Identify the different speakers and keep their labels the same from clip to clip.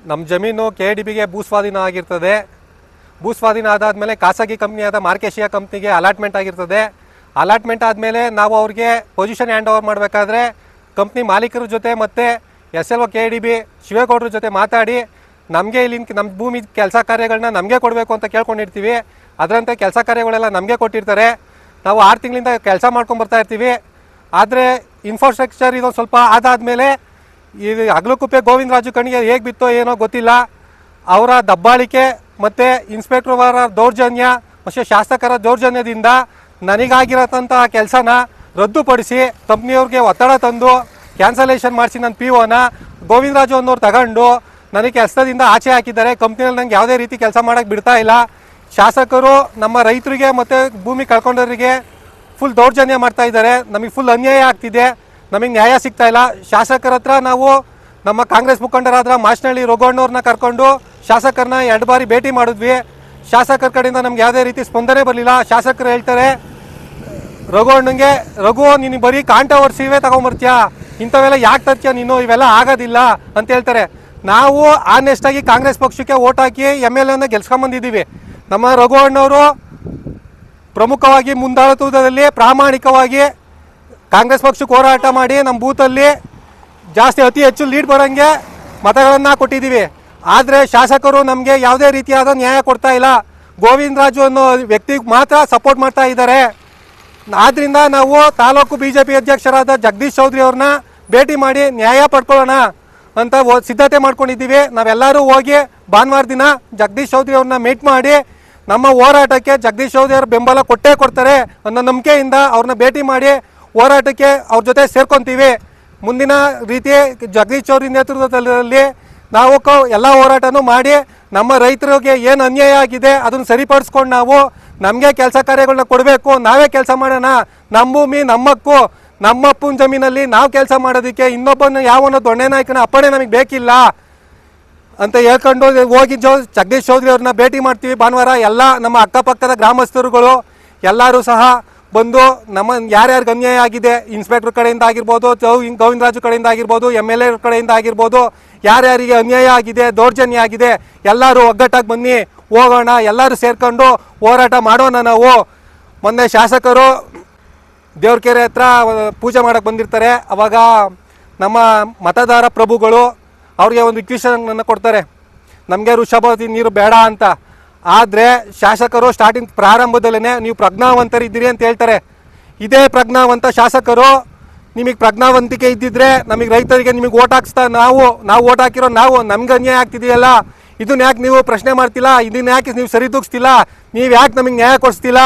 Speaker 1: ನಮ್ಮ ಜಮೀನು KDBಗೆ ಭೂಸ್ವಾಧೀನ ಆಗಿರ್ತದೆ. ಭೂಸ್ವಾಧೀನ ಆದಾದಮೇಲೆ ಖಾಸಗಿ ಕಂಪ್ನಿಯಾದ ಮಾರ್ಕೆಶಿಯಾ ಕಂಪ್ನಿಗೆ ಅಲಾಟ್ಮೆಂಟ್ ಆಗಿರ್ತದೆ. ಅಲಾಟ್ಮೆಂಟ್ ಆದಮೇಲೆ ನಾವು ಅವ್ರಿಗೆ ಪೊಸಿಷನ್ ಹ್ಯಾಂಡ್ ಓವರ್ ಮಾಡಬೇಕಾದ್ರೆ ಕಂಪ್ನಿ ಮಾಲೀಕರ ಜೊತೆ ಮತ್ತು SLO KDB ಶಿವೇಗೌಡರ ಜೊತೆ ಮಾತಾಡಿ ನಮಗೆ ಇಲ್ಲಿ ನಮ್ಮ ಭೂಮಿ ಕೆಲಸ ಕಾರ್ಯಗಳನ್ನ ನಮಗೆ ಕೊಡಬೇಕು ಅಂತ ಕೇಳ್ಕೊಂಡಿರ್ತೀವಿ. ಅದರಂತೆ ಕೆಲಸ ಕಾರ್ಯಗಳೆಲ್ಲ ನಮಗೆ ಕೊಟ್ಟಿರ್ತಾರೆ. ನಾವು 6 ತಿಂಗಳಿಂದ ಕೆಲಸ ಮಾಡ್ಕೊಂಬರ್ತಾ ಇರ್ತೀವಿ. ಆದರೆ ಇನ್ಫ್ರಾಸ್ಟ್ರಕ್ಚರ್ ಇದೊಂದು ಸ್ವಲ್ಪ ಆದಾದಮೇಲೆ ಇದು ಹಗಲುಕುಪ್ಪೆ ಗೋವಿಂದರಾಜು ಕಣ್ಣಿಗೆ ಹೇಗೆ ಬಿತ್ತೋ ಏನೋ ಗೊತ್ತಿಲ್ಲ. ಅವರ ದಬ್ಬಾಳಿಕೆ ಮತ್ತು ಇನ್ಸ್ಪೆಕ್ಟರ್ ಅವರ ದೌರ್ಜನ್ಯ ಮತ್ತು ಶಾಸಕರ ದೌರ್ಜನ್ಯದಿಂದ ನನಗಾಗಿರೋಂಥ ಕೆಲಸನ ರದ್ದುಪಡಿಸಿ ಕಂಪ್ನಿಯವ್ರಿಗೆ ಒತ್ತಡ ತಂದು ಕ್ಯಾನ್ಸಲೇಷನ್ ಮಾಡಿಸಿ ನನ್ನ POನ ಗೋವಿಂದರಾಜು ಅನ್ನೋರು ತಗೊಂಡು ನನಗೆ ಕೆಲಸದಿಂದ ಆಚೆ ಹಾಕಿದ್ದಾರೆ. ಕಂಪ್ನಿಯಲ್ಲಿ ನಂಗೆ ಯಾವುದೇ ರೀತಿ ಕೆಲಸ ಮಾಡೋಕ್ಕೆ ಬಿಡ್ತಾ ಇಲ್ಲ. ಶಾಸಕರು ನಮ್ಮ ರೈತರಿಗೆ ಮತ್ತು ಭೂಮಿ ಕಳ್ಕೊಂಡವರಿಗೆ ಫುಲ್ ದೌರ್ಜನ್ಯ ಮಾಡ್ತಾ ಇದ್ದಾರೆ. ನಮಗೆ ಫುಲ್ ಅನ್ಯಾಯ ಆಗ್ತಿದೆ. ನಮಗೆ ನ್ಯಾಯ ಸಿಗ್ತಾ ಇಲ್ಲ. ಶಾಸಕರ ಹತ್ರ ನಾವು ನಮ್ಮ ಕಾಂಗ್ರೆಸ್ ಮುಖಂಡರಾದ ಮಾಚನಹಳ್ಳಿ ರಘುವಣ್ಣವ್ರನ್ನ ಕರ್ಕೊಂಡು ಶಾಸಕರನ್ನ 2 ಬಾರಿ ಭೇಟಿ ಮಾಡಿದ್ವಿ. ಶಾಸಕರ ಕಡೆಯಿಂದ ನಮ್ಗೆ ಯಾವುದೇ ರೀತಿ ಸ್ಪಂದನೆ ಬರಲಿಲ್ಲ. ಶಾಸಕರು ಹೇಳ್ತಾರೆ ರಘುವಣ್ಣಂಗೆ, ರಘು ನೀನು ಬರೀ ಕಾಂಟ್ರವರ್ಸಿವೇ ತಗೊಂಬರ್ತೀಯಾ, ಇಂಥವೆಲ್ಲ ಯಾಕೆ ತರ್ತೀಯ ನೀನು, ಇವೆಲ್ಲ ಆಗೋದಿಲ್ಲ ಅಂತ ಹೇಳ್ತಾರೆ. ನಾವು ಆನೆಸ್ಟಾಗಿ ಕಾಂಗ್ರೆಸ್ ಪಕ್ಷಕ್ಕೆ ಓಟ್ ಹಾಕಿ MLAನ ಗೆಲ್ಸ್ಕೊಂಬಂದಿದ್ದೀವಿ. ನಮ್ಮ ರಘುವಣ್ಣವರು ಪ್ರಮುಖವಾಗಿ ಮುಂದಾಳತ್ವದಲ್ಲಿ ಪ್ರಾಮಾಣಿಕವಾಗಿ ಕಾಂಗ್ರೆಸ್ ಪಕ್ಷಕ್ಕೆ ಹೋರಾಟ ಮಾಡಿ ನಮ್ಮ ಬೂತಲ್ಲಿ ಅತಿ ಹೆಚ್ಚು ಲೀಡ್ ಬರೋಂಗೆ ಮತಗಳನ್ನು ಕೊಟ್ಟಿದ್ದೀವಿ. ಆದರೆ ಶಾಸಕರು ನಮಗೆ ಯಾವುದೇ ರೀತಿಯಾದ ನ್ಯಾಯ ಕೊಡ್ತಾ ಇಲ್ಲ. ಗೋವಿಂದರಾಜು ಅನ್ನೋ ವ್ಯಕ್ತಿಗೆ ಮಾತ್ರ ಸಪೋರ್ಟ್ ಮಾಡ್ತಾ ಇದ್ದಾರೆ. ಆದ್ದರಿಂದ ನಾವು ತಾಲೂಕು BJP ಅಧ್ಯಕ್ಷರಾದ ಜಗದೀಶ್ ಚೌಧರಿ ಅವ್ರನ್ನ ಭೇಟಿ ಮಾಡಿ ನ್ಯಾಯ ಪಡ್ಕೊಳ್ಳೋಣ ಅಂತ ಸಿದ್ಧತೆ ಮಾಡ್ಕೊಂಡಿದ್ದೀವಿ. ನಾವೆಲ್ಲರೂ ಹೋಗಿ ಭಾನುವಾರ ದಿನ ಜಗದೀಶ್ ಚೌಧರಿ ಅವ್ರನ್ನ ಮೀಟ್ ಮಾಡಿ ನಮ್ಮ ಹೋರಾಟಕ್ಕೆ ಜಗದೀಶ್ ಚೌಧರಿ ಅವ್ರ ಬೆಂಬಲ ಕೊಟ್ಟೇ ಕೊಡ್ತಾರೆ ಅನ್ನೋ ನಂಬಿಕೆಯಿಂದ ಅವ್ರನ್ನ ಭೇಟಿ ಮಾಡಿ ಹೋರಾಟಕ್ಕೆ ಅವ್ರ ಜೊತೆ ಸೇರ್ಕೊತೀವಿ. ಮುಂದಿನ ರೀತಿ ಜಗದೀಶ್ ಚೌಧರಿ ನೇತೃತ್ವದಲ್ಲಿ ನಾವು ಎಲ್ಲ ಹೋರಾಟನೂ ಮಾಡಿ ನಮ್ಮ ರೈತರಿಗೆ ಏನು ಅನ್ಯಾಯ ಆಗಿದೆ ಅದನ್ನು ಸರಿಪಡಿಸ್ಕೊಂಡು ನಾವು ನಮಗೆ ಕೆಲಸ ಕಾರ್ಯಗಳನ್ನ ಕೊಡಬೇಕು. ನಾವೇ ಕೆಲಸ ಮಾಡೋಣ. ನಮ್ಮ ಭೂಮಿ ನಮ್ಮಕ್ಕೂ, ನಮ್ಮಪ್ಪನ ಜಮೀನಲ್ಲಿ ನಾವು ಕೆಲಸ ಮಾಡೋದಕ್ಕೆ ಇನ್ನೊಬ್ಬನ ಯಾವನೋ ದೊಣ್ಣೆ ನಾಯಕನ ಅಪ್ಪಣೆ ನಮಗೆ ಬೇಕಿಲ್ಲ ಅಂತ ಹೇಳ್ಕೊಂಡು ಹೋಗಿ ಜಗದೀಶ್ ಚೌಧರಿ ಅವ್ರನ್ನ ಭೇಟಿ ಮಾಡ್ತೀವಿ ಭಾನುವಾರ. ಎಲ್ಲ ನಮ್ಮ ಅಕ್ಕಪಕ್ಕದ ಗ್ರಾಮಸ್ಥರುಗಳು ಎಲ್ಲರೂ ಸಹ ಬಂದು ನಮ್ಮ ಯಾರ್ಯಾರಿಗೆ ಅನ್ಯಾಯ ಆಗಿದೆ, ಇನ್ಸ್ಪೆಕ್ಟರ್ ಕಡೆಯಿಂದ ಆಗಿರ್ಬೋದು, ಗೋವಿಂದರಾಜು ಕಡೆಯಿಂದ ಆಗಿರ್ಬೋದು, MLA ಕಡೆಯಿಂದ ಆಗಿರ್ಬೋದು, ಯಾರ್ಯಾರಿಗೆ ಅನ್ಯಾಯ ಆಗಿದೆ, ದೌರ್ಜನ್ಯ ಆಗಿದೆ, ಎಲ್ಲರೂ ಒಗ್ಗಟ್ಟಾಗಿ ಬನ್ನಿ, ಹೋಗೋಣ, ಎಲ್ಲರೂ ಸೇರ್ಕೊಂಡು ಹೋರಾಟ ಮಾಡೋಣ. ನಾವು ಮೊನ್ನೆ ಶಾಸಕರು ದೇವ್ರಕೆರೆ ಹತ್ರ ಪೂಜೆ ಮಾಡೋಕ್ಕೆ ಬಂದಿರ್ತಾರೆ. ಅವಾಗ ನಮ್ಮ ಮತದಾರ ಪ್ರಭುಗಳು ಅವ್ರಿಗೆ ಒಂದು ರಿಕ್ವೆಷನ್ ಕೊಡ್ತಾರೆ, ನಮಗೆ ವೃಷಭಾವತಿ ನೀರು ಬೇಡ ಅಂತ. ಆದರೆ ಶಾಸಕರು ಸ್ಟಾರ್ಟಿಂಗ್ ಪ್ರಾರಂಭದಲ್ಲೇ ನೀವು ಪ್ರಜ್ಞಾವಂತರಿದ್ದೀರಿ ಅಂತ ಹೇಳ್ತಾರೆ. ಇದೇ ಪ್ರಜ್ಞಾವಂತ ಶಾಸಕರು ನಿಮಗೆ ಪ್ರಜ್ಞಾವಂತಿಕೆ ಇದ್ದಿದ್ರೆ ನಮಗೆ ರೈತರಿಗೆ ನಿಮಗೆ ಓಟ್ ಹಾಕ್ಸ್ತಾ ನಾವು ಓಟ್ ಹಾಕಿರೋ ನಮ್ಗೆ ಅನ್ಯಾಯ ಆಗ್ತಿದೆಯಲ್ಲ, ಇದನ್ನ ಯಾಕೆ ನೀವು ಪ್ರಶ್ನೆ ಮಾಡ್ತಿಲ್ಲ, ಇದನ್ನ ಯಾಕೆ ನೀವು ಸರಿದೂಗಿಸ್ತಿಲ್ಲ, ನೀವು ಯಾಕೆ ನಮಗೆ ನ್ಯಾಯ ಕೊಡಿಸ್ತಿಲ್ಲ,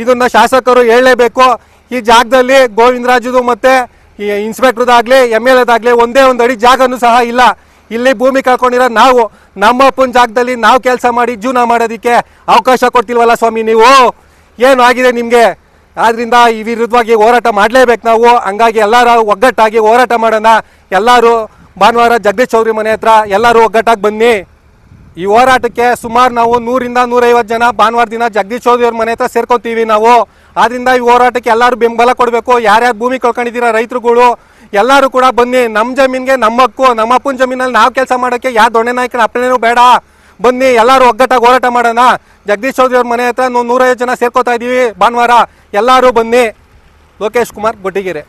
Speaker 1: ಇದನ್ನ ಶಾಸಕರು ಹೇಳಲೇಬೇಕು. ಈ ಜಾಗದಲ್ಲಿ ಗೋವಿಂದರಾಜುದು ಮತ್ತು ಈ ಇನ್ಸ್ಪೆಕ್ಟರ್ದಾಗಲಿ MLAದಾಗಲಿ ಒಂದೇ ಒಂದು ಅಡಿ ಜಾಗನೂ ಸಹ ಇಲ್ಲ. ಇಲ್ಲಿ ಭೂಮಿ ಕಳ್ಕೊಂಡಿರೋ ನಾವು ನಮ್ಮ ಅಪ್ಪನ ಜಾಗದಲ್ಲಿ ನಾವು ಕೆಲಸ ಮಾಡಿ ಜೀವನ ಮಾಡೋದಕ್ಕೆ ಅವಕಾಶ ಕೊಡ್ತಿಲ್ವಲ್ಲ ಸ್ವಾಮಿ ನೀವು, ಏನು ಆಗಿದೆ ನಿಮಗೆ? ಆದ್ದರಿಂದ ಈ ವಿರುದ್ಧವಾಗಿ ಹೋರಾಟ ಮಾಡಲೇಬೇಕು ನಾವು. ಹಂಗಾಗಿ ಎಲ್ಲರೂ ಒಗ್ಗಟ್ಟಾಗಿ ಹೋರಾಟ ಮಾಡೋಣ. ಎಲ್ಲರೂ ಭಾನುವಾರ ಜಗದೀಶ್ ಚೌಧರಿ ಮನೆ ಹತ್ರ ಎಲ್ಲರೂ ಒಗ್ಗಟ್ಟಾಗಿ ಬನ್ನಿ. ಈ ಹೋರಾಟಕ್ಕೆ ಸುಮಾರು ನಾವು 100ರಿಂದ 150 ಜನ ಭಾನುವಾರ ದಿನ ಜಗದೀಶ್ ಚೌಧರಿ ಅವ್ರ ಮನೆ ಹತ್ರ ಸೇರ್ಕೊತೀವಿ ನಾವು. ಆದ್ದರಿಂದ ಈ ಹೋರಾಟಕ್ಕೆ ಎಲ್ಲರೂ ಬೆಂಬಲ ಕೊಡಬೇಕು. ಯಾರ್ಯಾರು ಭೂಮಿ ಕಳ್ಕೊಂಡಿದ್ದೀರಾ ರೈತರುಗಳು ಎಲ್ಲರೂ ಕೂಡ ಬನ್ನಿ. ನಮ್ಮ ಜಮೀನಿಗೆ ನಮ್ಮ ಹಕ್ಕು, ನಮ್ಮ ಅಪ್ಪನ ಜಮೀನಲ್ಲಿ ನಾವು ಕೆಲಸ ಮಾಡೋಕ್ಕೆ ಯಾವ ದೊಣ್ಣೆ ನಾಯಕನ ಅಪ್ಪನೇನೂ ಬೇಡ. ಬನ್ನಿ, ಎಲ್ಲರೂ ಒಗ್ಗಟ್ಟಾಗಿ ಹೋರಾಟ ಮಾಡೋಣ. ಜಗದೀಶ್ ಚೌಧರಿ ಅವ್ರ ಮನೆ ಹತ್ರ 150 ಜನ ಸೇರ್ಕೋತಾ ಇದ್ದೀವಿ ಭಾನುವಾರ. ಎಲ್ಲರೂ ಬನ್ನಿ. ಲೋಕೇಶ್ ಕುಮಾರ್, ಗೊಟ್ಟಿಗೆರೆ.